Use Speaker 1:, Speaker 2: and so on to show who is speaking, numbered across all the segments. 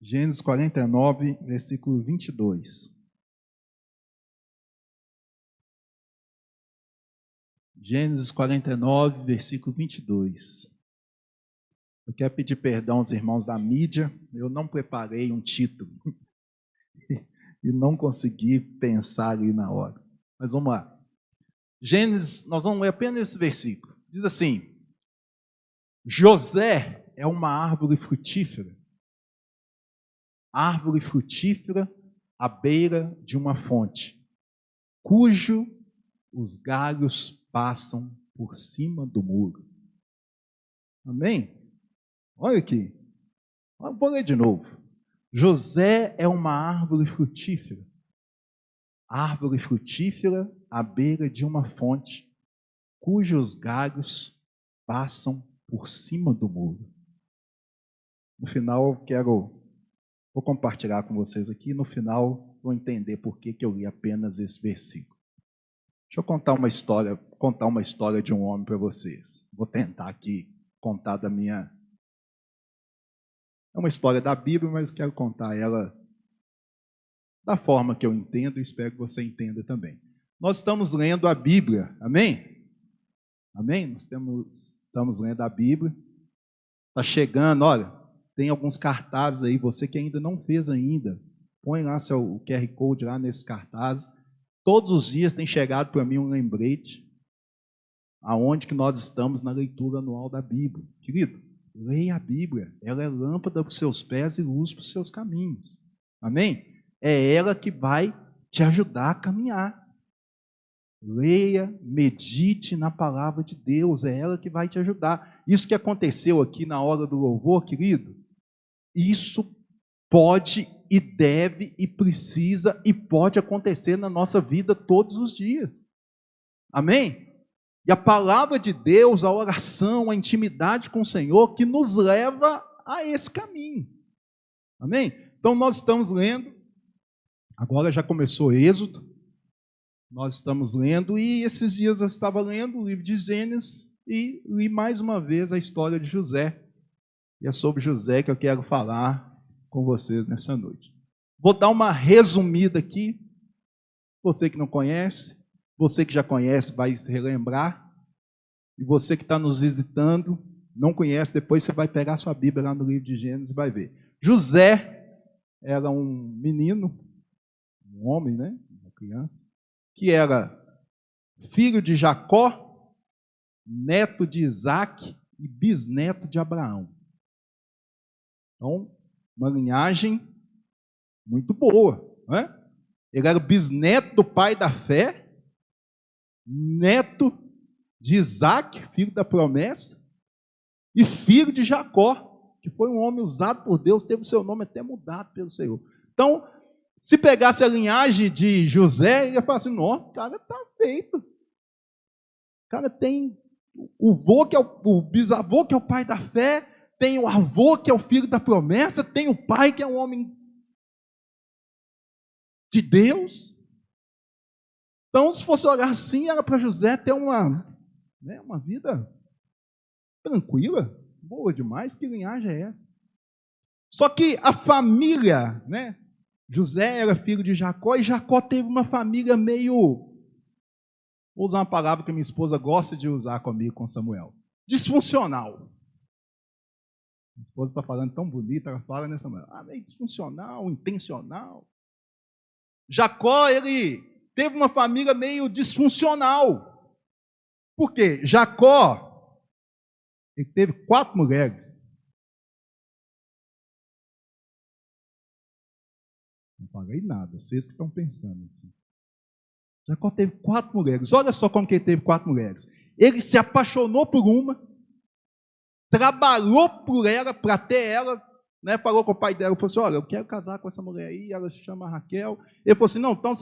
Speaker 1: Gênesis 49, versículo 22. Gênesis 49, versículo 22. Eu quero pedir perdão aos irmãos da mídia, eu não preparei um título e não consegui pensar ali na hora. Mas vamos lá. Gênesis, nós vamos ler apenas esse versículo. Diz assim: José é uma árvore frutífera à beira de uma fonte, cujo os galhos passam por cima do muro. Amém? Olha aqui. Vou ler de novo. José é uma árvore frutífera à beira de uma fonte, cujos galhos passam por cima do muro. No final, vou compartilhar com vocês aqui, no final vão entender por que eu li apenas esse versículo. Deixa eu contar uma história de um homem para vocês. Vou tentar aqui contar da minha... É uma história da Bíblia, mas quero contar ela da forma que eu entendo e espero que você entenda também. Nós estamos lendo a Bíblia, amém? Amém? Nós estamos lendo a Bíblia. Está chegando, olha, tem alguns cartazes aí, você que ainda não fez ainda, põe lá o QR Code lá nesses cartazes. Todos os dias tem chegado para mim um lembrete aonde que nós estamos na leitura anual da Bíblia. Querido, leia a Bíblia, ela é lâmpada para os seus pés e luz para os seus caminhos. Amém? É ela que vai te ajudar a caminhar. Leia, medite na palavra de Deus, é ela que vai te ajudar. Isso que aconteceu aqui na hora do louvor, querido, isso pode e deve e precisa e pode acontecer na nossa vida todos os dias. Amém? E a palavra de Deus, a oração, a intimidade com o Senhor que nos leva a esse caminho. Amém? Então nós estamos lendo, agora já começou Êxodo, nós estamos lendo e esses dias eu estava lendo o livro de Gênesis e li mais uma vez a história de José. E é sobre José que eu quero falar com vocês nessa noite. Vou dar uma resumida aqui. Você que não conhece, você que já conhece vai se relembrar. E você que está nos visitando, não conhece, depois você vai pegar sua Bíblia lá no livro de Gênesis e vai ver. José era um menino, um homem, né? Uma criança, que era filho de Jacó, neto de Isaac e bisneto de Abraão. Então, uma linhagem muito boa, né? Ele era bisneto do pai da fé, neto de Isaac, filho da promessa, e filho de Jacó, que foi um homem usado por Deus, teve o seu nome até mudado pelo Senhor. Então, se pegasse a linhagem de José, ele ia falar assim: nossa, o cara está feito. O cara tem o vô, que é o bisavô, que é o pai da fé, tem o avô, que é o filho da promessa, tem o pai, que é um homem de Deus. Então, se fosse olhar assim, era para José ter uma vida tranquila, boa demais. Que linhagem é essa? Só que a família, né? José era filho de Jacó e Jacó teve uma família meio... Vou usar uma palavra que minha esposa gosta de usar comigo, com Samuel. Disfuncional. Minha esposa está falando tão bonita, ela fala nessa maneira. Meio disfuncional, intencional. Jacó, ele teve uma família meio disfuncional. Por quê? Jacó, ele teve 4 mulheres. Não falei nada, vocês que estão pensando assim. Jacó teve 4 mulheres. Olha só como que ele teve 4 mulheres. Ele se apaixonou por uma, trabalhou por ela, para ter ela, né? Falou com o pai dela, falou assim: olha, eu quero casar com essa mulher aí, ela se chama Raquel. Ele falou assim: não, então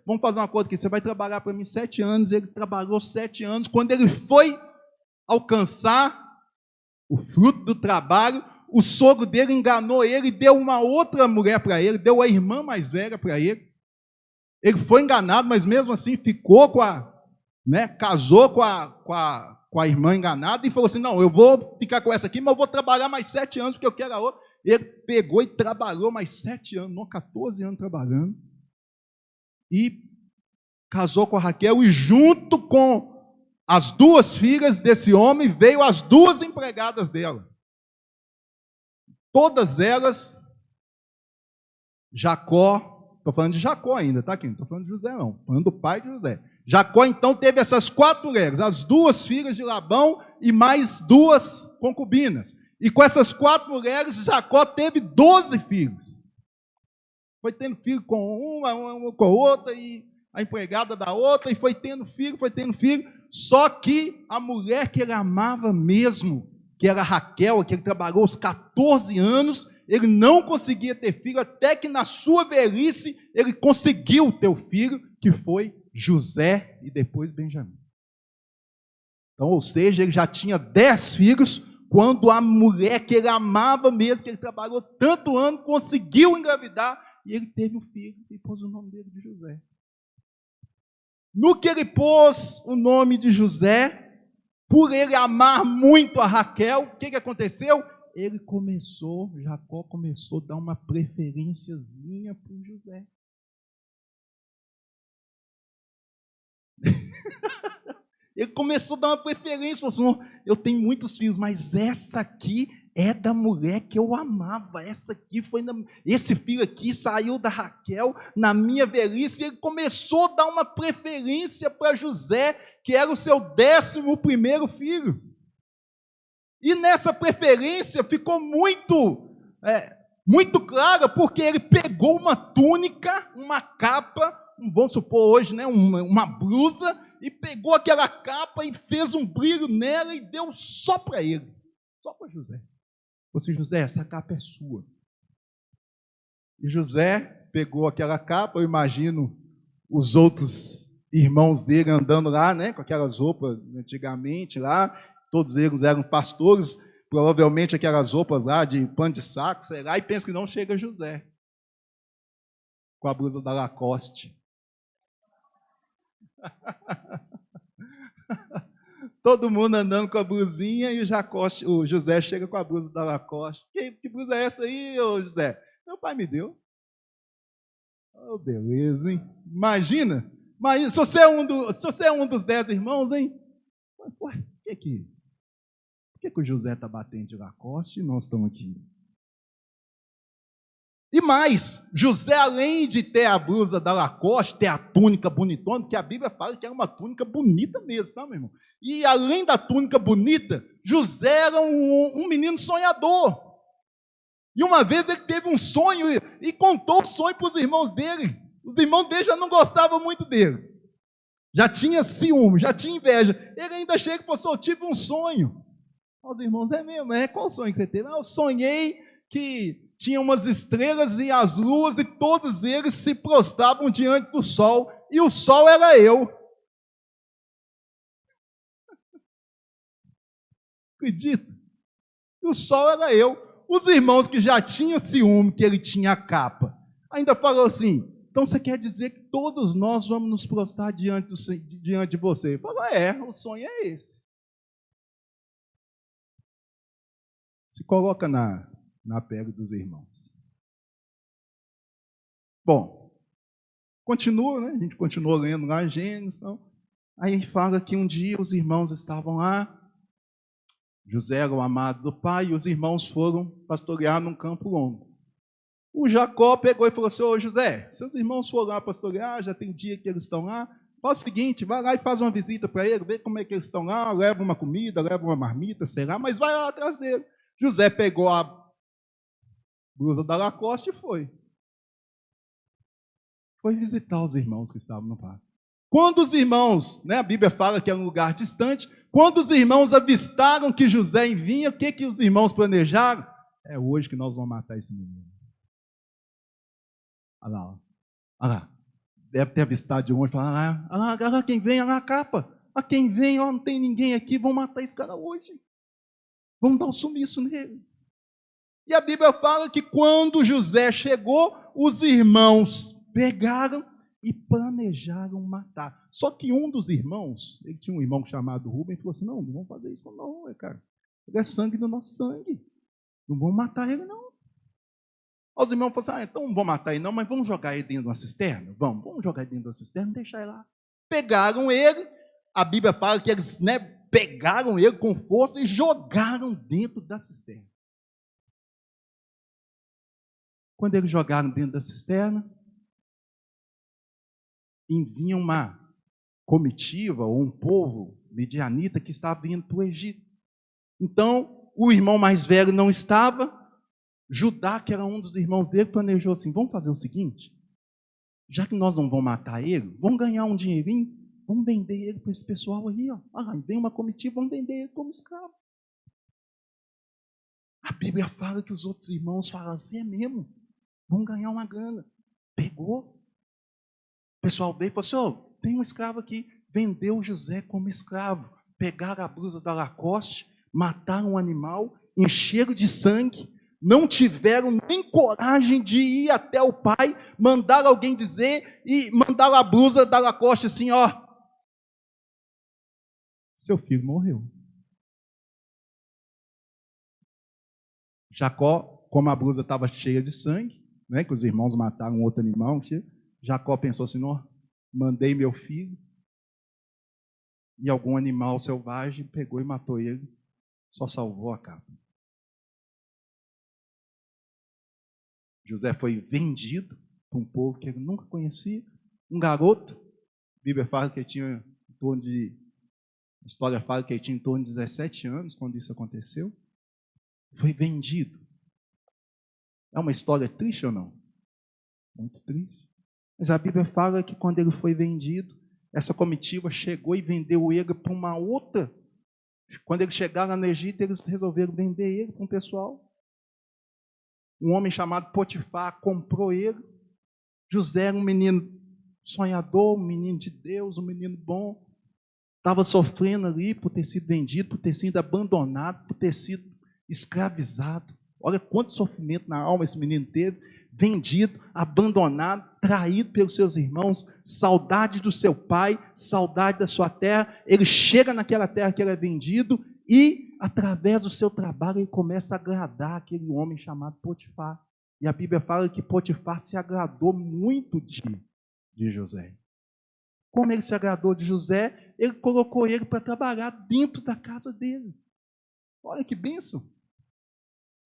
Speaker 1: vamos fazer um acordo aqui, você vai trabalhar para mim 7 anos. Ele trabalhou 7 anos. Quando ele foi alcançar o fruto do trabalho, o sogro dele enganou ele, deu uma outra mulher para ele, deu a irmã mais velha para ele. Ele foi enganado, mas mesmo assim ficou casou com a irmã enganada e falou assim: não, eu vou ficar com essa aqui, mas eu vou trabalhar mais 7 anos porque eu quero a outra. Ele pegou e trabalhou mais 7 anos, não, 14 anos trabalhando, e casou com a Raquel, e junto com as 2 filhas desse homem, veio as 2 empregadas dela. Todas elas, Jacó, estou falando de Jacó ainda, tá aqui, não estou falando de José não, estou falando do pai de José. Jacó então teve essas 4 mulheres, as 2 filhas de Labão e mais 2 concubinas. E com essas 4 mulheres, Jacó teve 12 filhos. Foi tendo filho com uma com a outra, e a empregada da outra, e foi tendo filho. Só que a mulher que ele amava mesmo, que era Raquel, que ele trabalhou os 14 anos, ele não conseguia ter filho, até que na sua velhice ele conseguiu ter o filho, que foi José e depois Benjamim. Então, ou seja, ele já tinha 10 filhos, quando a mulher que ele amava mesmo, que ele trabalhou tanto ano, conseguiu engravidar, e ele teve um filho, e pôs o nome dele de José. No que ele pôs o nome de José, por ele amar muito a Raquel, o que aconteceu? Jacó começou a dar uma preferenciazinha para o José. Ele começou a dar uma preferência, falou assim, eu tenho muitos filhos, mas essa aqui é da mulher que eu amava, esse filho aqui saiu da Raquel na minha velhice, e ele começou a dar uma preferência para José, que era o seu 11º filho. E nessa preferência ficou muito clara, porque ele pegou uma túnica, uma capa, vamos supor hoje, né, uma blusa, e pegou aquela capa e fez um brilho nela e deu só para ele, só para José. Falou assim, José, essa capa é sua. E José pegou aquela capa, eu imagino os outros irmãos dele andando lá, né, com aquelas roupas antigamente lá, todos eles eram pastores, provavelmente aquelas roupas lá de pano de saco, sei lá, e pensa que não chega José, com a blusa da Lacoste. Todo mundo andando com a blusinha e o José chega com a blusa da Lacoste. Que blusa é essa aí, ô José? Meu pai me deu. Oh, beleza, hein? Imagina, se você é um dos 10 irmãos, hein? Por que o José está batendo de Lacoste e nós estamos aqui? E mais, José, além de ter a blusa da Lacoste, ter a túnica bonitona, porque a Bíblia fala que era uma túnica bonita mesmo, tá, meu irmão? E além da túnica bonita, José era um menino sonhador. E uma vez ele teve um sonho e contou o sonho para os irmãos dele. Os irmãos dele já não gostavam muito dele. Já tinha ciúme, já tinha inveja. Ele ainda chega e falou, eu tive um sonho. Os irmãos, é mesmo? Qual sonho que você teve? Eu sonhei que tinha umas estrelas e as luas, e todos eles se prostravam diante do sol, e o sol era eu. Acredita? E o sol era eu. Os irmãos que já tinham ciúme, que ele tinha a capa, ainda falou assim, então você quer dizer que todos nós vamos nos prostrar diante de você? Ele falou, o sonho é esse. Se coloca na pele dos irmãos. Bom, continua, né? A gente continua lendo lá Gênesis. Então. Aí fala que um dia os irmãos estavam lá, José era o amado do pai, e os irmãos foram pastorear num campo longo. O Jacó pegou e falou assim, ô José, seus irmãos foram lá pastorear, já tem dia que eles estão lá, faz o seguinte, vai lá e faz uma visita para eles, vê como é que eles estão lá, leva uma comida, leva uma marmita, sei lá, mas vai lá atrás dele. José pegou a blusa da Lacoste e foi. Foi visitar os irmãos que estavam no parque. Quando os irmãos, né, a Bíblia fala que era um lugar distante, quando os irmãos avistaram que José vinha, o que os irmãos planejaram? É hoje que nós vamos matar esse menino. Olha lá, olha lá. Deve ter avistado de longe, falar, olha lá quem vem, olha lá a capa. Olha quem vem, ó, não tem ninguém aqui, vamos matar esse cara hoje. Vamos dar um sumiço nele. E a Bíblia fala que quando José chegou, os irmãos pegaram e planejaram matar. Só que um dos irmãos, ele tinha um irmão chamado Rubem, e falou assim, não vamos fazer isso não, cara. Ele é sangue do nosso sangue. Não vamos matar ele, não. Os irmãos falaram assim, então não vamos matar ele não, mas vamos jogar ele dentro de uma cisterna? Vamos jogar ele dentro de uma cisterna e deixar ele lá. Pegaram ele, a Bíblia fala que eles pegaram ele com força e jogaram dentro da cisterna. Quando eles jogaram dentro da cisterna, envia uma comitiva ou um povo midianita que estava vindo para o Egito. Então, o irmão mais velho não estava. Judá, que era um dos irmãos dele, planejou assim, vamos fazer o seguinte, já que nós não vamos matar ele, vamos ganhar um dinheirinho, vamos vender ele para esse pessoal aí, ó. Vem uma comitiva, vamos vender ele como escravo. A Bíblia fala que os outros irmãos falam assim, é mesmo, vamos ganhar uma grana. Pegou. O pessoal veio e falou assim, tem um escravo aqui, vendeu José como escravo. Pegaram a blusa da Lacoste, mataram um animal, encheram de sangue, não tiveram nem coragem de ir até o pai, mandaram alguém dizer e mandaram a blusa da Lacoste assim, seu filho morreu. Jacó, como a blusa estava cheia de sangue, que os irmãos mataram outro animal, Jacó pensou assim, mandei meu filho, e algum animal selvagem pegou e matou ele, só salvou a capa. José foi vendido para um povo que ele nunca conhecia, um garoto, a Bíblia fala que ele tinha em torno de, a história fala que ele tinha em torno de 17 anos quando isso aconteceu, foi vendido. É uma história triste ou não? Muito triste. Mas a Bíblia fala que quando ele foi vendido, essa comitiva chegou e vendeu ele para uma outra. Quando eles chegaram no Egito, eles resolveram vender ele para um pessoal. Um homem chamado Potifar comprou ele. José era um menino sonhador, um menino de Deus, um menino bom. Estava sofrendo ali por ter sido vendido, por ter sido abandonado, por ter sido escravizado. Olha quanto sofrimento na alma esse menino teve. Vendido, abandonado, traído pelos seus irmãos, saudade do seu pai, saudade da sua terra. Ele chega naquela terra que ele é vendido e, através do seu trabalho, ele começa a agradar aquele homem chamado Potifar. E a Bíblia fala que Potifar se agradou muito de José. Como ele se agradou de José, ele colocou ele para trabalhar dentro da casa dele. Olha que bênção.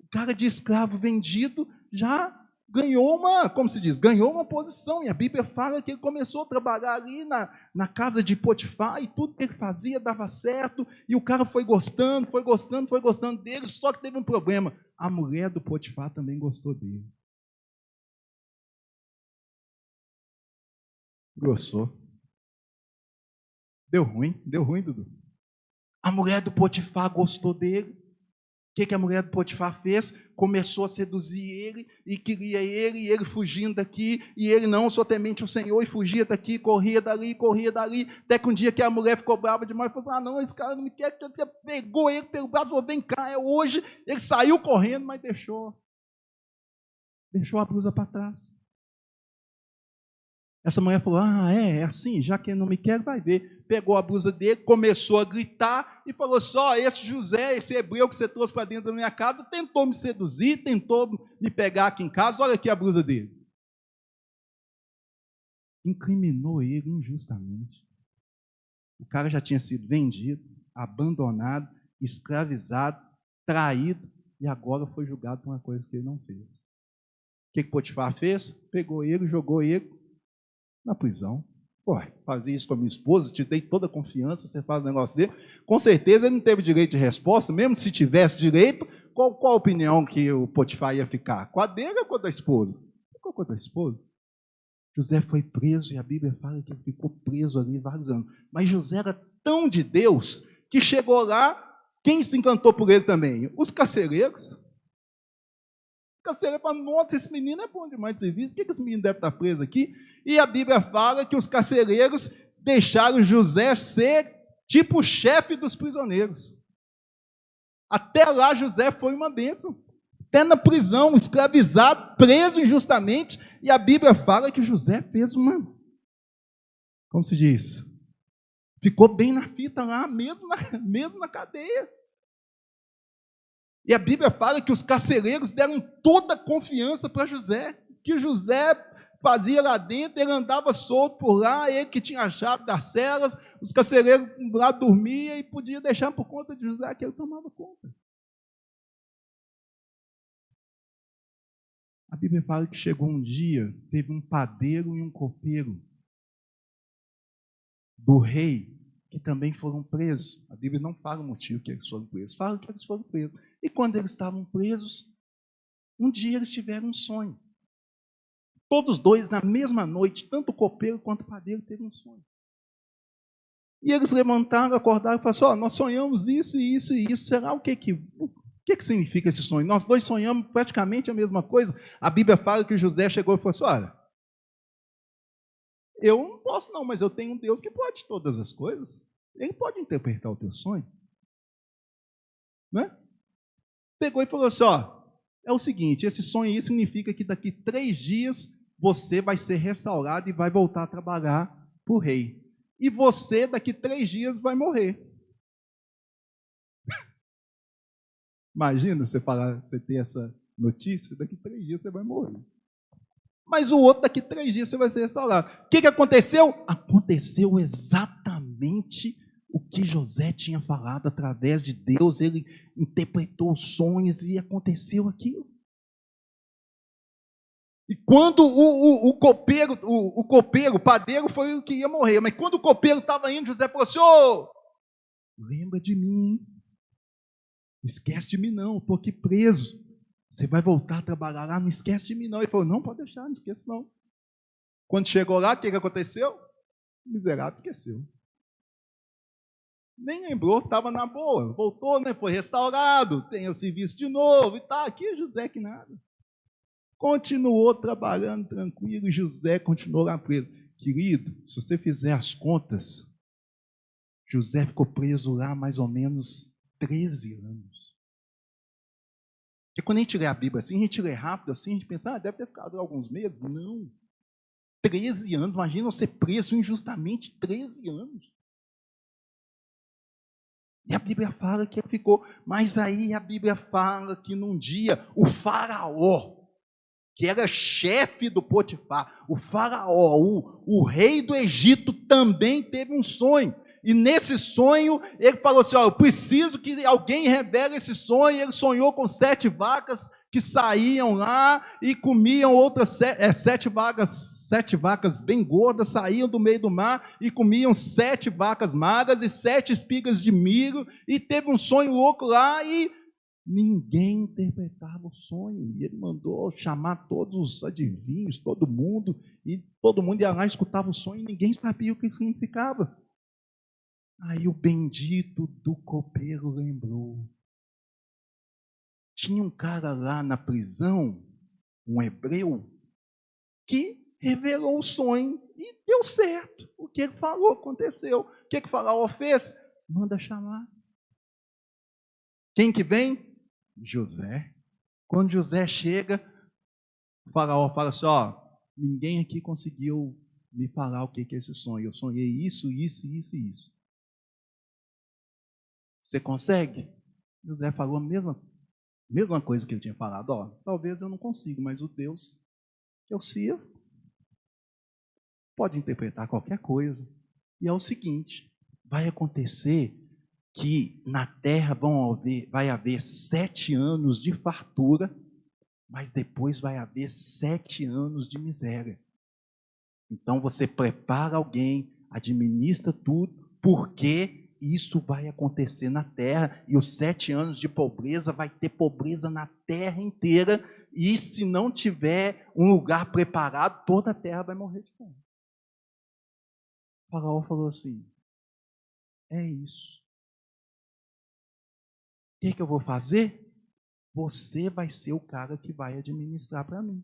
Speaker 1: O cara de escravo vendido já ganhou ganhou uma posição, e a Bíblia fala que ele começou a trabalhar ali na casa de Potifar, e tudo que ele fazia dava certo, e o cara foi gostando dele, só que teve um problema, a mulher do Potifar também gostou dele. Gostou. Deu ruim, Dudu. A mulher do Potifar gostou dele. O que a mulher do Potifar fez? Começou a seduzir ele, e queria ele, e ele fugindo daqui, e ele não, só temente o Senhor, e fugia daqui, corria dali, até que um dia que a mulher ficou brava demais, falou, não, esse cara não me quer, você pegou ele pelo braço, falou, vem cá, é hoje. Ele saiu correndo, mas deixou a blusa para trás. Essa mulher falou, é assim, já que ele não me quer, vai ver. Pegou a blusa dele, começou a gritar e falou, esse José, esse hebreu que você trouxe para dentro da minha casa, tentou me seduzir, tentou me pegar aqui em casa, olha aqui a blusa dele. Incriminou ele injustamente. O cara já tinha sido vendido, abandonado, escravizado, traído, e agora foi julgado por uma coisa que ele não fez. O que Potifar fez? Pegou ele, jogou ele na prisão. Fazia isso com a minha esposa, te dei toda a confiança, você faz o negócio dele. Com certeza ele não teve direito de resposta, mesmo se tivesse direito, qual a opinião que o Potifar ia ficar? Com a dele ou com a da esposa? Ficou com a da esposa. José foi preso, e a Bíblia fala que ele ficou preso ali vários anos. Mas José era tão de Deus, que chegou lá, quem se encantou por ele também? Os carcereiros. O carcereiro fala, nossa, esse menino é bom demais de serviço, por que esse menino deve estar preso aqui? E a Bíblia fala que os carcereiros deixaram José ser tipo o chefe dos prisioneiros. Até lá José foi uma bênção. Até na prisão, escravizado, preso injustamente. E a Bíblia fala que José fez como se diz? Ficou bem na fita lá, mesmo na cadeia. E a Bíblia fala que os carcereiros deram toda a confiança para José, que José fazia lá dentro, ele andava solto por lá, ele que tinha a chave das celas, os carcereiros lá dormiam e podia deixar por conta de José, que ele tomava conta. A Bíblia fala que chegou um dia, teve um padeiro e um copeiro do rei, que também foram presos. A Bíblia não fala o motivo que eles foram presos, fala que eles foram presos. E quando eles estavam presos, um dia eles tiveram um sonho. Todos dois, na mesma noite, tanto o copeiro quanto o padeiro, teve um sonho. E eles levantaram, acordaram e falaram assim, nós sonhamos isso e isso e isso, será o que significa esse sonho? Nós dois sonhamos praticamente a mesma coisa. A Bíblia fala que José chegou e falou assim, olha, eu não posso não, mas eu tenho um Deus que pode todas as coisas. Ele pode interpretar o teu sonho. Né? Pegou e falou assim, é o seguinte, esse sonho aí significa que daqui 3 dias você vai ser restaurado e vai voltar a trabalhar para o rei. E você, daqui 3 dias, vai morrer. Imagina você ter essa notícia, daqui 3 dias você vai morrer. Mas o outro, daqui 3 dias, você vai ser restaurado. O que aconteceu? Aconteceu exatamente o que José tinha falado através de Deus. Ele interpretou os sonhos e aconteceu aquilo. E quando o copeiro, o padeiro foi o que ia morrer, mas quando o copeiro estava indo, José falou assim, lembra de mim, esquece de mim não, estou aqui preso. Você vai voltar a trabalhar lá, não esquece de mim não. Ele falou, não, pode deixar, não esqueça não. Quando chegou lá, o que aconteceu? O miserável esqueceu. Nem lembrou, estava na boa. Voltou, né? Foi restaurado, tem o serviço de novo e tal. Aqui José que nada. Continuou trabalhando tranquilo e José continuou lá preso. Querido, se você fizer as contas, José ficou preso lá mais ou menos 13 anos. Porque quando a gente lê a Bíblia assim, a gente lê rápido assim, a gente pensa, deve ter ficado alguns meses. Não. 13 anos, imagina você preso injustamente 13 anos. E a Bíblia fala que ele ficou, mas aí a Bíblia fala que num dia o faraó, que era chefe do Potifar, o faraó, o rei do Egito também teve um sonho. E nesse sonho, ele falou assim, eu preciso que alguém revele esse sonho. Ele sonhou com 7 vacas que saíam lá e comiam outras 7 vacas bem gordas, saíam do meio do mar e comiam 7 vacas magras e 7 espigas de milho. E teve um sonho louco lá e ninguém interpretava o sonho. E ele mandou chamar todos os adivinhos, todo mundo, e todo mundo ia lá e escutava o sonho e ninguém sabia o que significava. Aí o bendito do copeiro lembrou. Tinha um cara lá na prisão, um hebreu, que revelou o sonho e deu certo. O que ele falou aconteceu. O que o faraó fez? Manda chamar. Quem que vem? José. Quando José chega, o faraó fala assim, ninguém aqui conseguiu me falar o que é esse sonho. Eu sonhei isso, isso, isso e isso. Você consegue? José falou a mesma coisa que ele tinha falado. Talvez eu não consiga, mas o Deus que eu sirvo pode interpretar qualquer coisa. E é o seguinte, vai acontecer que na terra vai haver 7 anos de fartura, mas depois vai haver 7 anos de miséria. Então você prepara alguém, administra tudo, porque isso vai acontecer na terra, e os 7 anos de pobreza, vai ter pobreza na terra inteira, e se não tiver um lugar preparado, toda a terra vai morrer de fome. O faraó falou assim, é isso. O que eu vou fazer? Você vai ser o cara que vai administrar para mim.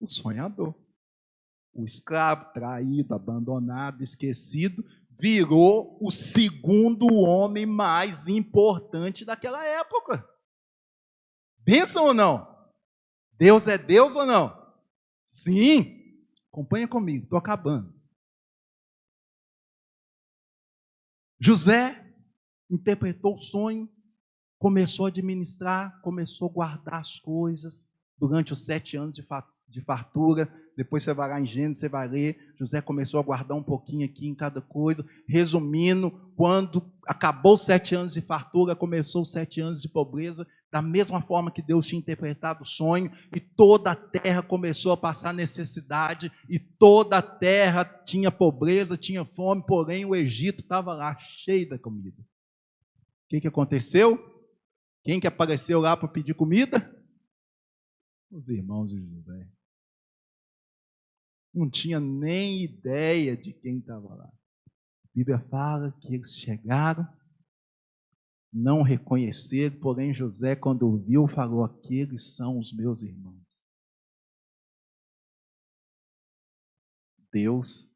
Speaker 1: O sonhador. O escravo, traído, abandonado, esquecido, virou o segundo homem mais importante daquela época. Bênção ou não? Deus é Deus ou não? Sim. Acompanha comigo, estou acabando. José interpretou o sonho, começou a administrar, começou a guardar as coisas durante os 7 anos de fartura. Depois você vai lá em Gênesis, você vai ler, José começou a guardar um pouquinho aqui em cada coisa. Resumindo, quando acabou os 7 anos de fartura, começou os 7 anos de pobreza, da mesma forma que Deus tinha interpretado o sonho, e toda a terra começou a passar necessidade, e toda a terra tinha pobreza, tinha fome, porém o Egito estava lá, cheio da comida. O que aconteceu? Quem que apareceu lá para pedir comida? Os irmãos de José. Não tinha nem ideia de quem estava lá. A Bíblia fala que eles chegaram, não reconheceram, porém José, quando viu, falou: aqueles são os meus irmãos. Deus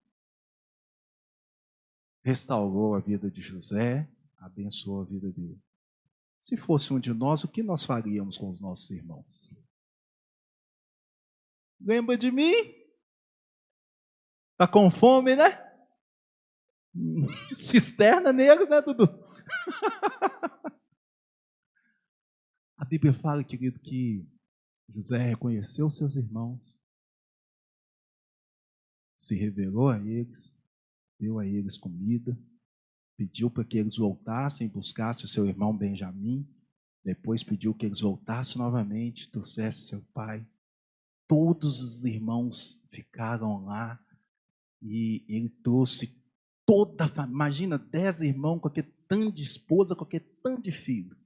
Speaker 1: restaurou a vida de José, abençoou a vida dele. Se fosse um de nós, o que nós faríamos com os nossos irmãos? Lembra de mim? Está com fome, né? Cisterna neles, né, Dudu? A Bíblia fala, querido, que José reconheceu seus irmãos, se revelou a eles, deu a eles comida, pediu para que eles voltassem e buscassem o seu irmão Benjamim, depois pediu que eles voltassem novamente, trouxessem seu pai. Todos os irmãos ficaram lá e ele trouxe toda a família. Imagina 10 irmãos com aquele tanto de esposa, com aquele tanto de filho.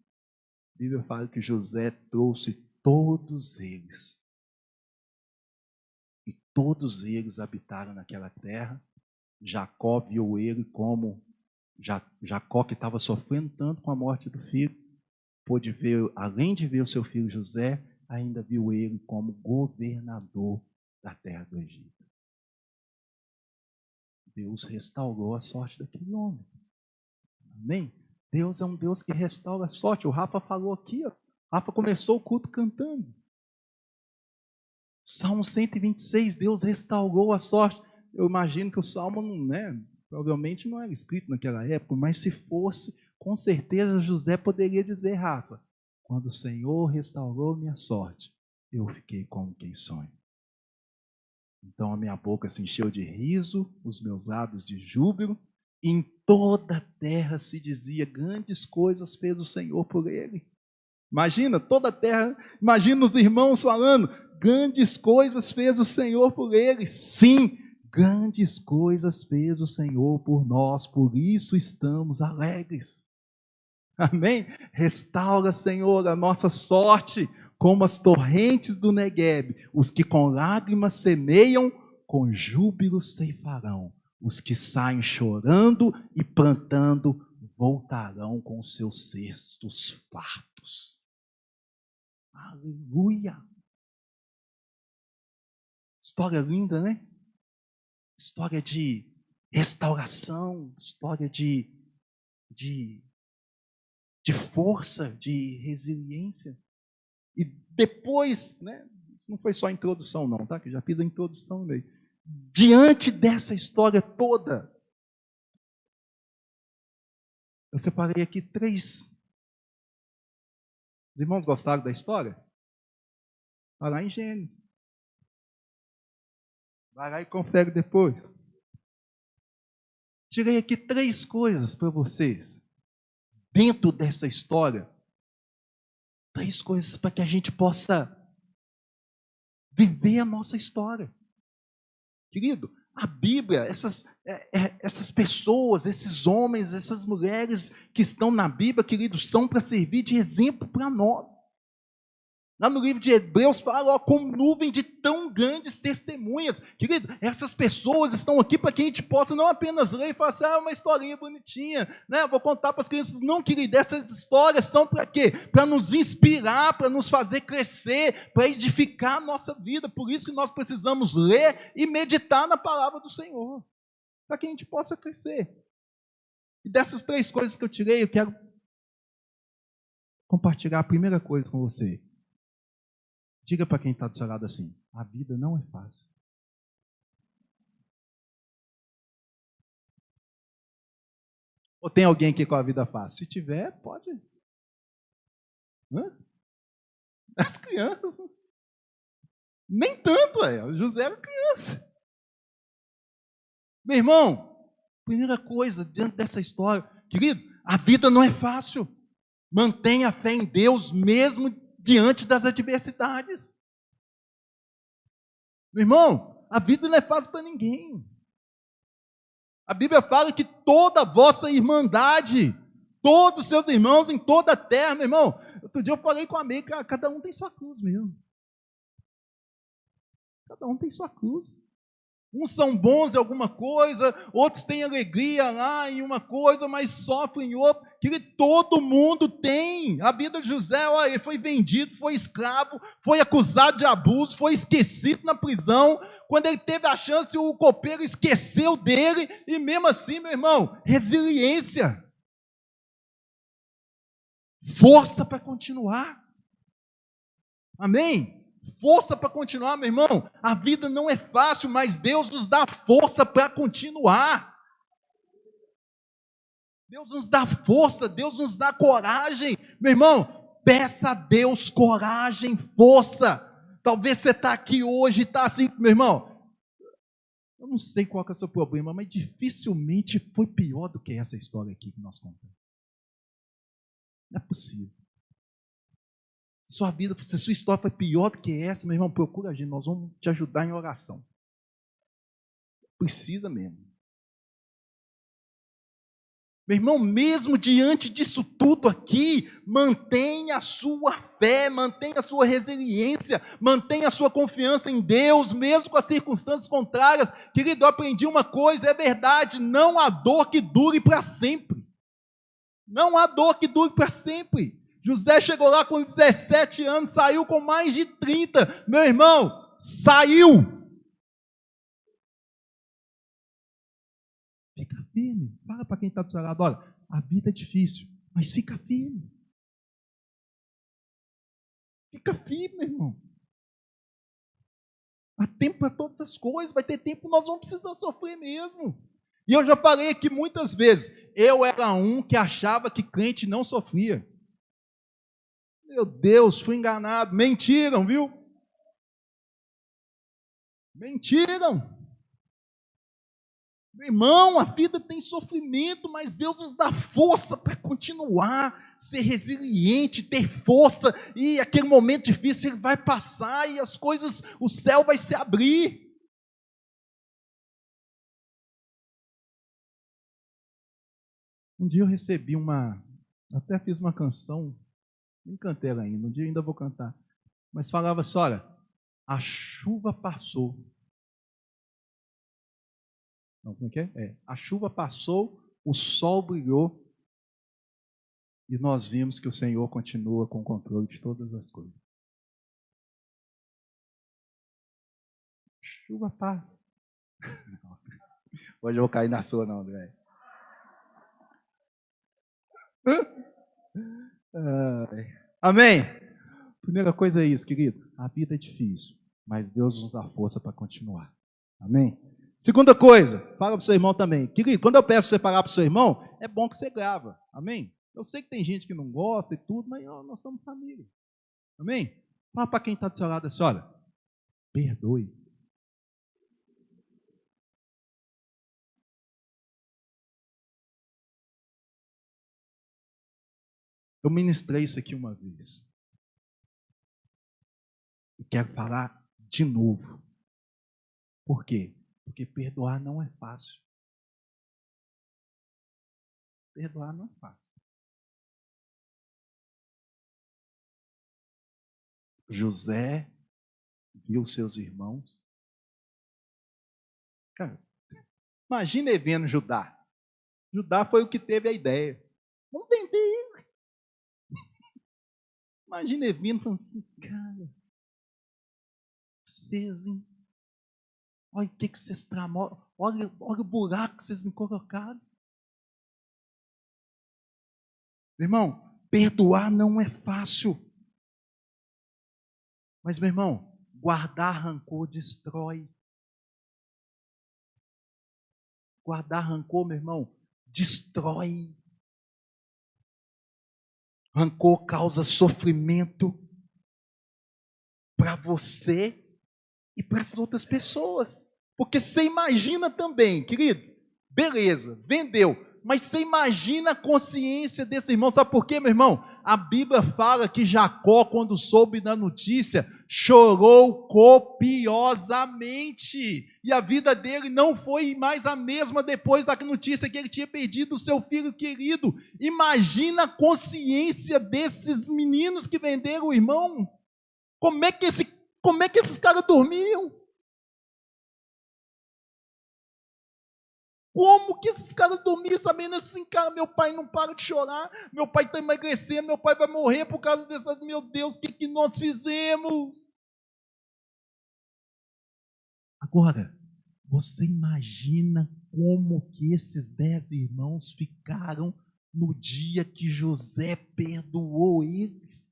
Speaker 1: A Bíblia fala que José trouxe todos eles. E todos eles habitaram naquela terra. Jacó viu ele como Jacó, que estava sofrendo tanto com a morte do filho, pôde ver, além de ver o seu filho José, ainda viu ele como governador da terra do Egito. Deus restaurou a sorte daquele homem. Amém? Deus é um Deus que restaura a sorte. O Rafa falou aqui, ó. O Rafa começou o culto cantando. Salmo 126, Deus restaurou a sorte. Eu imagino que o Salmo provavelmente não era escrito naquela época, mas se fosse, com certeza José poderia dizer: Rafa, quando o Senhor restaurou minha sorte, eu fiquei como quem sonha. Então a minha boca se encheu de riso, os meus lábios de júbilo, e em toda a terra se dizia: grandes coisas fez o Senhor por ele. Imagina, toda a terra, imagina os irmãos falando: grandes coisas fez o Senhor por ele. Sim, grandes coisas fez o Senhor por nós, por isso estamos alegres. Amém? Restaura, Senhor, a nossa sorte, como as torrentes do Neguebe. Os que com lágrimas semeiam, com júbilo ceifarão. Os que saem chorando e plantando, voltarão com seus cestos fartos. Aleluia! História linda, né? História de restauração, história de força, de resiliência. E depois, né? Isso não foi só a introdução não, tá? Que eu já fiz a introdução no meio. Diante dessa história toda, eu separei aqui 3. Os irmãos gostaram da história? Vai lá em Gênesis. Vai lá e confere depois. Tirei aqui 3 coisas para vocês. Dentro dessa história. 3 coisas para que a gente possa viver a nossa história. Querido, a Bíblia, essas pessoas, esses homens, essas mulheres que estão na Bíblia, queridos, são para servir de exemplo para nós. Lá no livro de Hebreus fala, com nuvem de tão grandes testemunhas. Querido, essas pessoas estão aqui para que a gente possa não apenas ler e falar assim: uma historinha bonitinha, né? Vou contar para as crianças. Não, querido, essas histórias são para quê? Para nos inspirar, para nos fazer crescer, para edificar a nossa vida. Por isso que nós precisamos ler e meditar na palavra do Senhor, para que a gente possa crescer. E dessas 3 coisas que eu tirei, eu quero compartilhar a primeira coisa com você. Diga para quem está do seu lado assim: a vida não é fácil. Ou tem alguém aqui com a vida fácil? Se tiver, pode. Hã? As crianças. Nem tanto, José era criança. Meu irmão, primeira coisa, diante dessa história, querido, a vida não é fácil. Mantenha a fé em Deus, mesmo diante das adversidades. Meu irmão, a vida não é fácil para ninguém. A Bíblia fala que toda a vossa irmandade, todos os seus irmãos em toda a terra, meu irmão. Outro dia eu falei com a amiga, cada um tem sua cruz mesmo. Cada um tem sua cruz. Uns são bons em alguma coisa, outros têm alegria lá em uma coisa, mas sofrem em outra. Que todo mundo tem. A vida de José, olha, ele foi vendido, foi escravo, foi acusado de abuso, foi esquecido na prisão. Quando ele teve a chance, o copeiro esqueceu dele, e mesmo assim, meu irmão, resiliência. Força para continuar. Amém? Força para continuar, meu irmão. A vida não é fácil, mas Deus nos dá força para continuar. Deus nos dá força, Deus nos dá coragem. Meu irmão, peça a Deus coragem, força. Talvez você está aqui hoje e está assim, meu irmão. Eu não sei qual que é o seu problema, mas dificilmente foi pior do que essa história aqui que nós contamos. Não é possível. Sua vida, se sua história foi pior do que essa, meu irmão, procura a gente, nós vamos te ajudar em oração. Precisa mesmo. Meu irmão, mesmo diante disso tudo aqui, mantenha a sua fé, mantenha a sua resiliência, mantenha a sua confiança em Deus, mesmo com as circunstâncias contrárias. Querido, eu aprendi uma coisa, é verdade, não há dor que dure para sempre. Não há dor que dure para sempre. José chegou lá com 17 anos, saiu com mais de 30. Meu irmão, saiu. Fica firme. Fala para quem está do seu lado, olha, a vida é difícil, mas fica firme. Fica firme, meu irmão. Há tempo para todas as coisas, vai ter tempo, nós vamos precisar sofrer mesmo. E eu já falei aqui muitas vezes, eu era um que achava que crente não sofria. Meu Deus, fui enganado. Mentiram, viu? Mentiram. Meu irmão, a vida tem sofrimento, mas Deus nos dá força para continuar, ser resiliente, ter força, e aquele momento difícil ele vai passar e as coisas, o céu vai se abrir. Um dia eu recebi até fiz uma canção, nem cantei ela ainda, um dia eu ainda vou cantar, mas falava assim, olha, a chuva passou. Não, como é que é? A chuva passou, o sol brilhou, e nós vimos que o Senhor continua com o controle de todas as coisas. Chuva passa. Hoje eu vou cair na sua, não, André. Amém? Primeira coisa é isso, querido. A vida é difícil, mas Deus nos dá força para continuar. Amém? Segunda coisa, fala para o seu irmão também. Querido, quando eu peço você falar para o seu irmão, é bom que você grava. Amém? Eu sei que tem gente que não gosta e tudo, mas nós somos família. Amém? Fala para quem está do seu lado assim, olha, perdoe. Eu ministrei isso aqui uma vez. E quero falar de novo. Por quê? Porque perdoar não é fácil. Perdoar não é fácil. José viu seus irmãos. Cara, imagina ele vendo Judá. Judá foi o que teve a ideia. Vamos vender ele. Imagina ele vindo falando assim, cara, vocês, hein? Olha o que vocês tramam, olha o buraco que vocês me colocaram. Meu irmão, perdoar não é fácil. Mas, meu irmão, guardar rancor destrói. Guardar rancor, meu irmão, destrói. Rancor causa sofrimento para você e para as outras pessoas. Porque você imagina também, querido, beleza, vendeu, mas você imagina a consciência desse irmão, sabe por quê, meu irmão? A Bíblia fala que Jacó, quando soube da notícia, chorou copiosamente, e a vida dele não foi mais a mesma depois da notícia que ele tinha perdido o seu filho querido. Imagina a consciência desses meninos que venderam o irmão. Como é que esses caras dormiam? Como que esses caras dormiam sabendo assim, cara, meu pai não para de chorar, meu pai está emagrecendo, meu pai vai morrer por causa dessa, meu Deus, o que nós fizemos? Agora, você imagina como que esses 10 irmãos ficaram no dia que José perdoou eles?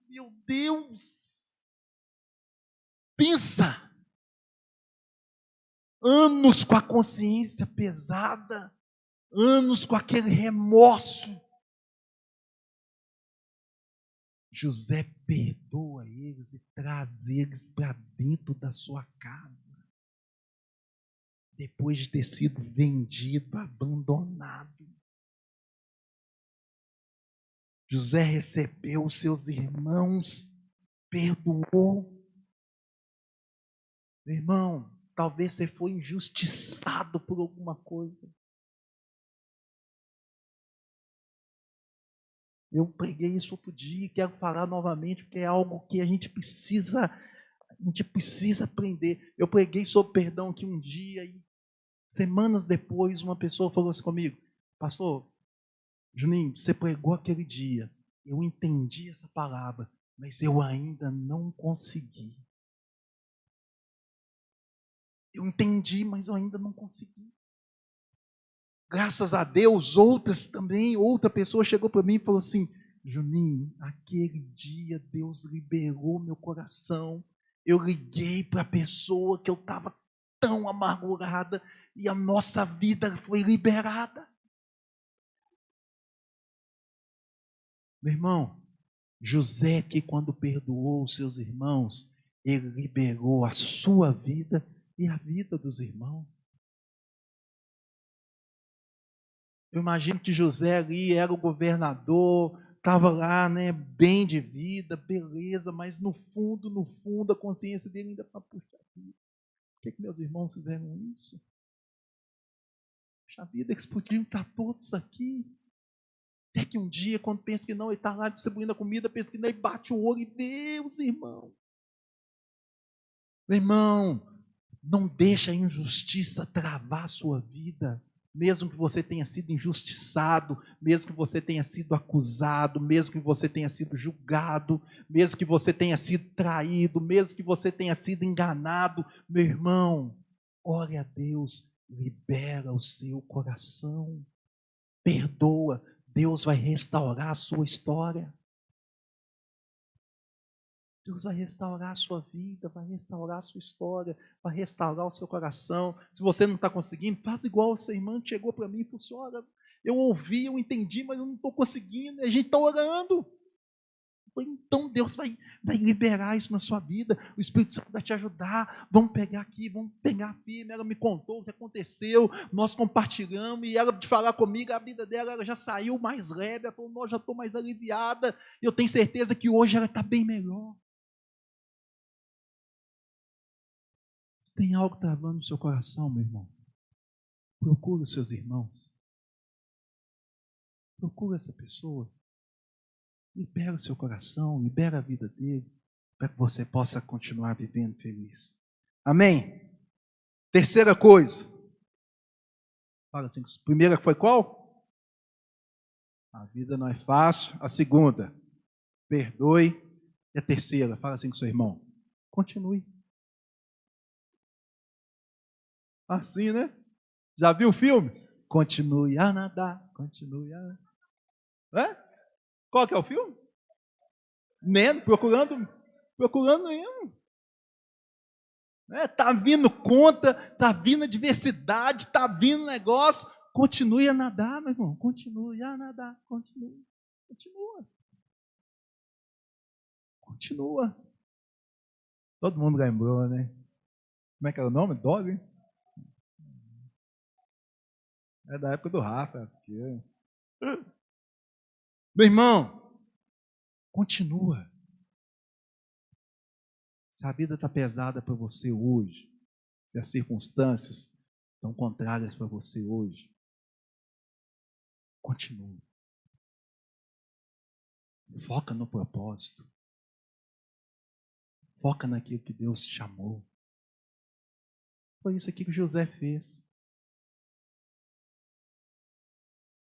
Speaker 1: Meu Deus! Pensa! Anos com a consciência pesada, anos com aquele remorso. José perdoa eles e traz eles para dentro da sua casa. Depois de ter sido vendido, abandonado. José recebeu os seus irmãos, perdoou. Meu irmão, talvez você foi injustiçado por alguma coisa. Eu preguei isso outro dia e quero falar novamente, porque é algo que a gente precisa aprender. Eu preguei sobre perdão aqui um dia e semanas depois uma pessoa falou assim comigo: pastor Juninho, você pregou aquele dia, eu entendi essa palavra, mas eu ainda não consegui. Eu entendi, mas eu ainda não consegui. Graças a Deus, outra pessoa chegou para mim e falou assim: Juninho, aquele dia Deus liberou meu coração. Eu liguei para a pessoa que eu estava tão amargurada e a nossa vida foi liberada. Meu irmão, José, que quando perdoou os seus irmãos, ele liberou a sua vida e a vida dos irmãos. Eu imagino que José ali era o governador, estava lá, né, bem de vida, beleza, mas no fundo, a consciência dele ainda está, puxa vida, por que meus irmãos fizeram isso? Puxa vida, eles podiam estar todos aqui. Até que um dia, quando pensa que não, ele está lá distribuindo a comida, pensa que não, ele bate o olho e vê os irmãos. Meu irmão, não deixa a injustiça travar a sua vida. Mesmo que você tenha sido injustiçado, mesmo que você tenha sido acusado, mesmo que você tenha sido julgado, mesmo que você tenha sido traído, mesmo que você tenha sido enganado, meu irmão, ore a Deus, libera o seu coração, perdoa, Deus vai restaurar a sua história. Deus vai restaurar a sua vida, vai restaurar a sua história, vai restaurar o seu coração. Se você não está conseguindo, faz igual essa irmã que chegou para mim e falou assim: olha, eu ouvi, eu entendi, mas eu não estou conseguindo, a gente está orando. Então Deus vai liberar isso na sua vida, o Espírito Santo vai te ajudar, vamos pegar aqui, vamos pegar firme. Ela me contou o que aconteceu, nós compartilhamos, e ela de falar comigo, a vida dela ela já saiu mais leve, ela falou: já estou mais aliviada, e eu tenho certeza que hoje ela está bem melhor. Se tem algo travando no seu coração, meu irmão, procura os seus irmãos. Procura essa pessoa. Libera o seu coração, libera a vida dele, para que você possa continuar vivendo feliz. Amém? Terceira coisa. Fala assim, primeira foi qual? A vida não é fácil. A segunda, perdoe. E a terceira, fala assim com seu irmão, continue. Assim, né? Já viu o filme? Continue a nadar, continue a nadar. É? Qual que é o filme? Nemo, procurando Nemo. Tá vindo conta, tá vindo adversidade, tá vindo negócio. Continue a nadar, meu irmão. Continue a nadar, continue. Continua. Continua. Todo mundo lembrou, né? Como é que era o nome? Dog? É da época do Rafa. Meu irmão, continua. Se a vida está pesada para você hoje, se as circunstâncias estão contrárias para você hoje, continua. Foca no propósito. Foca naquilo que Deus te chamou. Foi isso aqui que José fez.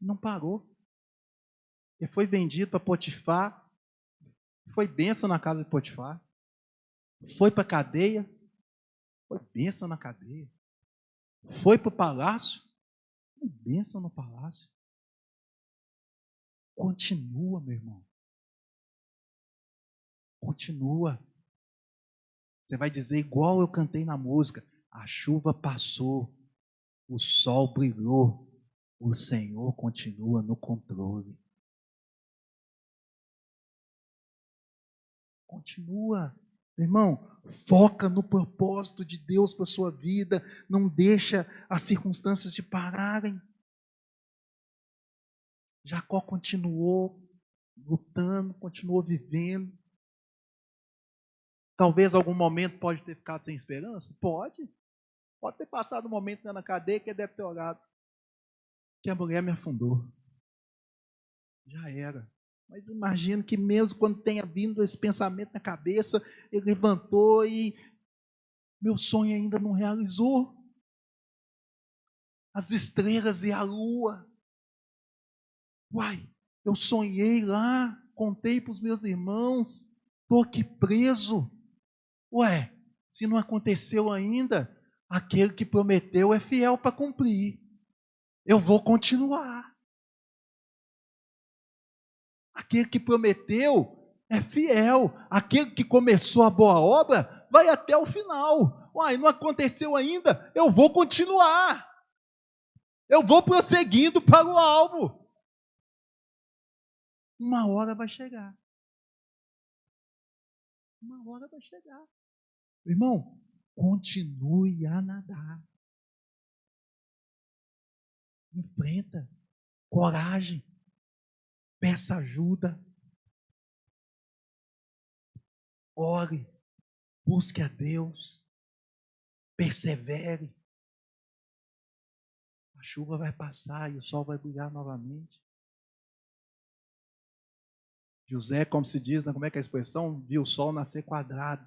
Speaker 1: Não parou. Ele foi vendido para Potifar. Foi bênção na casa de Potifar. Foi para a cadeia. Foi bênção na cadeia. Foi para o palácio. Foi bênção no palácio. Continua, meu irmão. Continua. Você vai dizer igual eu cantei na música. A chuva passou. O sol brilhou. O Senhor continua no controle. Continua. Irmão, foca no propósito de Deus para a sua vida. Não deixa as circunstâncias te pararem. Jacó continuou lutando, continuou vivendo. Talvez algum momento pode ter ficado sem esperança? Pode. Pode ter passado um momento na cadeia que ele deve ter olhado. Que a mulher me afundou. Já era. Mas imagino que mesmo quando tenha vindo esse pensamento na cabeça, ele levantou e meu sonho ainda não realizou. As estrelas e a lua. Uai, eu sonhei lá, contei para os meus irmãos, estou aqui preso. Ué, se não aconteceu ainda, aquele que prometeu é fiel para cumprir. Eu vou continuar. Aquele que prometeu é fiel. Aquele que começou a boa obra vai até o final. Uai, não aconteceu ainda, eu vou continuar. Eu vou prosseguindo para o alvo. Uma hora vai chegar. Uma hora vai chegar. Irmão, continue a nadar. Enfrenta. Coragem. Peça ajuda. Ore. Busque a Deus. Persevere. A chuva vai passar e o sol vai brilhar novamente. José, como se diz, como é que é a expressão? Viu o sol nascer quadrado.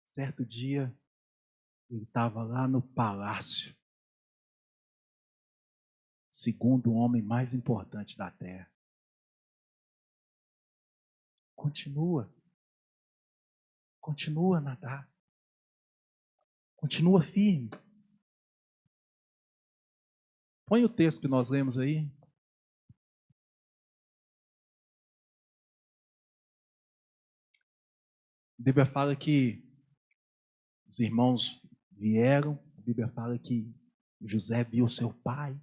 Speaker 1: Certo dia, ele estava lá no palácio, segundo o homem mais importante da terra. Continua a nadar. Continua firme. Põe o texto que nós lemos aí. A Bíblia fala que os irmãos vieram, a Bíblia fala que José viu seu pai,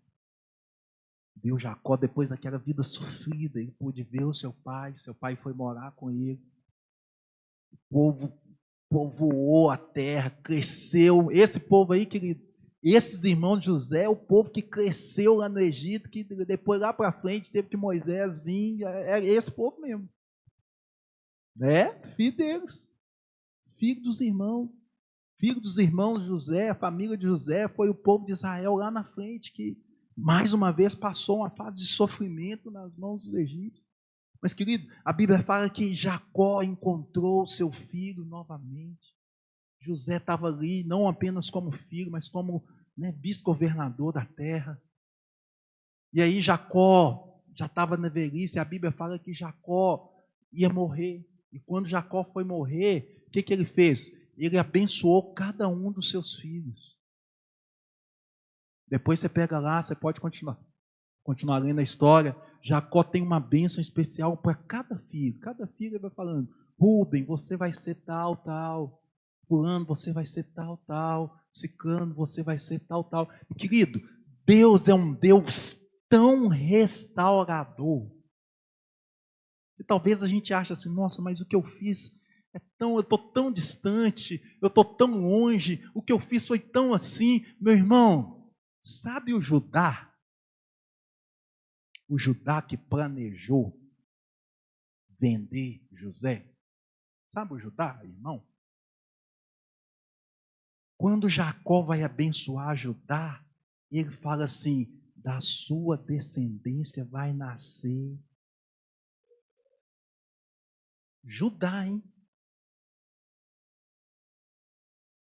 Speaker 1: viu Jacó depois daquela vida sofrida, ele pôde ver o seu pai foi morar com ele. O povo povoou a terra, cresceu. Esse povo aí, esses irmãos de José, o povo que cresceu lá no Egito, que depois lá para frente teve que Moisés vir, é esse povo mesmo. Filho deles, filho dos irmãos de José, a família de José, foi o povo de Israel lá na frente, que mais uma vez passou uma fase de sofrimento nas mãos dos egípcios. Mas, querido, a Bíblia fala que Jacó encontrou seu filho novamente. José estava ali, não apenas como filho, mas como vice-governador da terra. E aí Jacó já estava na velhice, a Bíblia fala que Jacó ia morrer. E quando Jacó foi morrer, o que ele fez? Ele abençoou cada um dos seus filhos. Depois você pega lá, você pode continuar lendo a história. Jacó tem uma bênção especial para cada filho. Cada filho ele vai falando: Rubem, você vai ser tal, tal. Fulano, você vai ser tal, tal. Ciclano, você vai ser tal, tal. E, querido, Deus é um Deus tão restaurador. E talvez a gente ache assim, nossa, mas o que eu fiz eu estou tão distante, eu estou tão longe, o que eu fiz foi tão assim. Meu irmão, sabe o Judá? O Judá que planejou vender José? Sabe o Judá, irmão? Quando Jacó vai abençoar Judá, ele fala assim, da sua descendência vai nascer Judá, hein?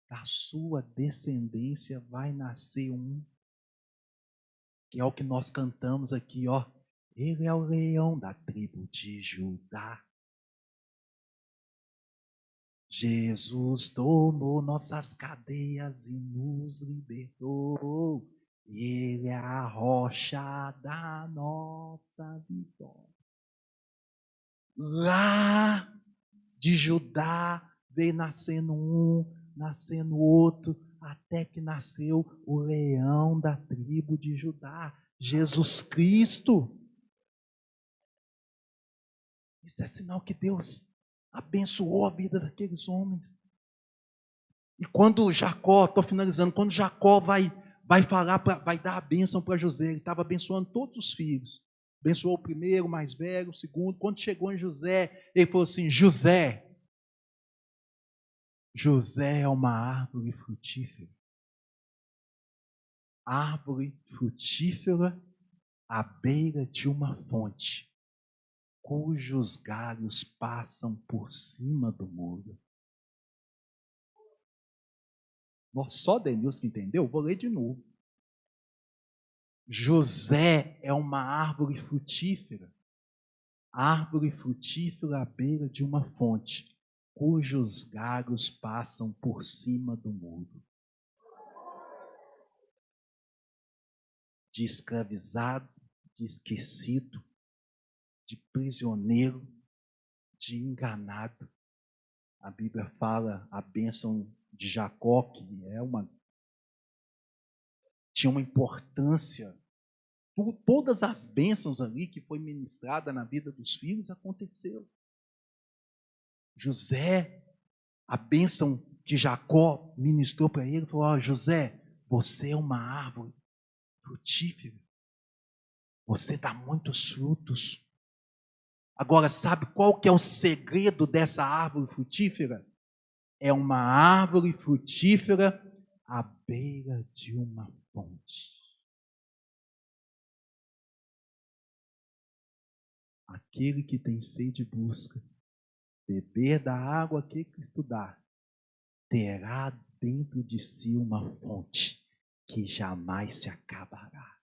Speaker 1: Da sua descendência vai nascer um, que é o que nós cantamos aqui, ó. Ele é o leão da tribo de Judá. Jesus tomou nossas cadeias e nos libertou. Ele é a rocha da nossa vitória. Lá de Judá veio nascendo um, nascendo outro, até que nasceu o leão da tribo de Judá, Jesus Cristo. Isso é sinal que Deus abençoou a vida daqueles homens. E quando Jacó, estou finalizando, quando Jacó vai falar, vai dar a bênção para José, ele estava abençoando todos os filhos. Abençoou o primeiro, o mais velho, o segundo. Quando chegou em José, ele falou assim, José é uma árvore frutífera. Árvore frutífera à beira de uma fonte, cujos galhos passam por cima do muro. Nossa, só Denilson que entendeu? Vou ler de novo. José é uma árvore frutífera à beira de uma fonte, cujos galhos passam por cima do muro. De escravizado, de esquecido, de prisioneiro, de enganado. A Bíblia fala a bênção de Jacó, que tinha uma importância. Todas as bênçãos ali que foi ministrada na vida dos filhos aconteceu. José, a bênção que Jacó ministrou para ele, falou, José, você é uma árvore frutífera. Você dá muitos frutos. Agora, sabe qual que é o segredo dessa árvore frutífera? É uma árvore frutífera à beira de uma fonte. Aquele que tem sede busca beber da água que estudar, terá dentro de si uma fonte que jamais se acabará.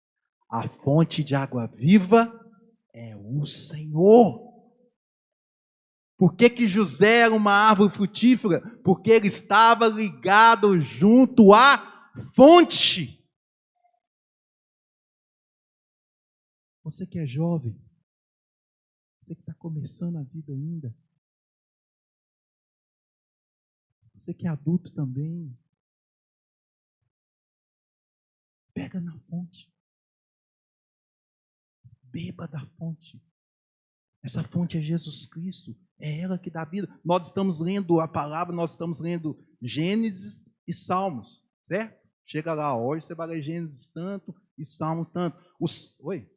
Speaker 1: A fonte de água viva é o Senhor. Por que José era uma árvore frutífera? Porque ele estava ligado junto à fonte. Você que é jovem, você que está começando a vida ainda, você que é adulto também, pega na fonte. Beba da fonte. Essa fonte é Jesus Cristo. É ela que dá vida. Nós estamos lendo a palavra, nós estamos lendo Gênesis e Salmos, certo? Chega lá hoje, você vai ler Gênesis tanto e Salmos tanto. Oi?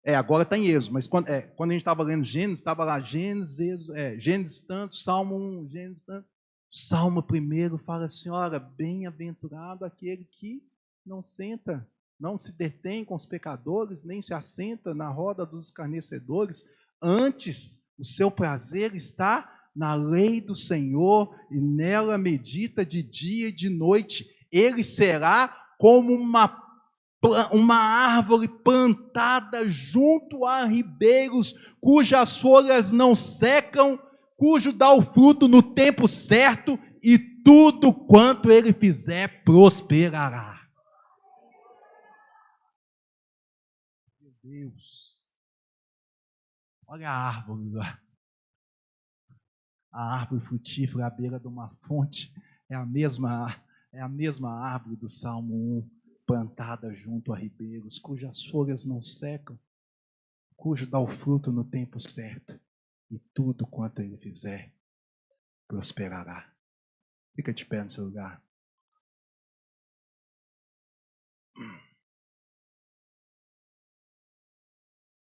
Speaker 1: Agora está em Êxodo, mas quando a gente estava lendo Gênesis, estava lá Gênesis, Gênesis tanto, Salmo 1, Gênesis tanto. Salmo primeiro fala assim, olha, bem-aventurado aquele que não se detém com os pecadores, nem se assenta na roda dos escarnecedores. Antes, o seu prazer está na lei do Senhor e nela medita de dia e de noite. Ele será como uma árvore plantada junto a ribeiros, cujas folhas não secam, cujo dá o fruto no tempo certo, e tudo quanto ele fizer prosperará. Meu Deus, olha a árvore lá. A árvore frutífera à beira de uma fonte é a mesma árvore do Salmo 1, plantada junto a ribeiros, cujas folhas não secam, cujo dá o fruto no tempo certo, e tudo quanto ele fizer prosperará. Fica de pé no seu lugar.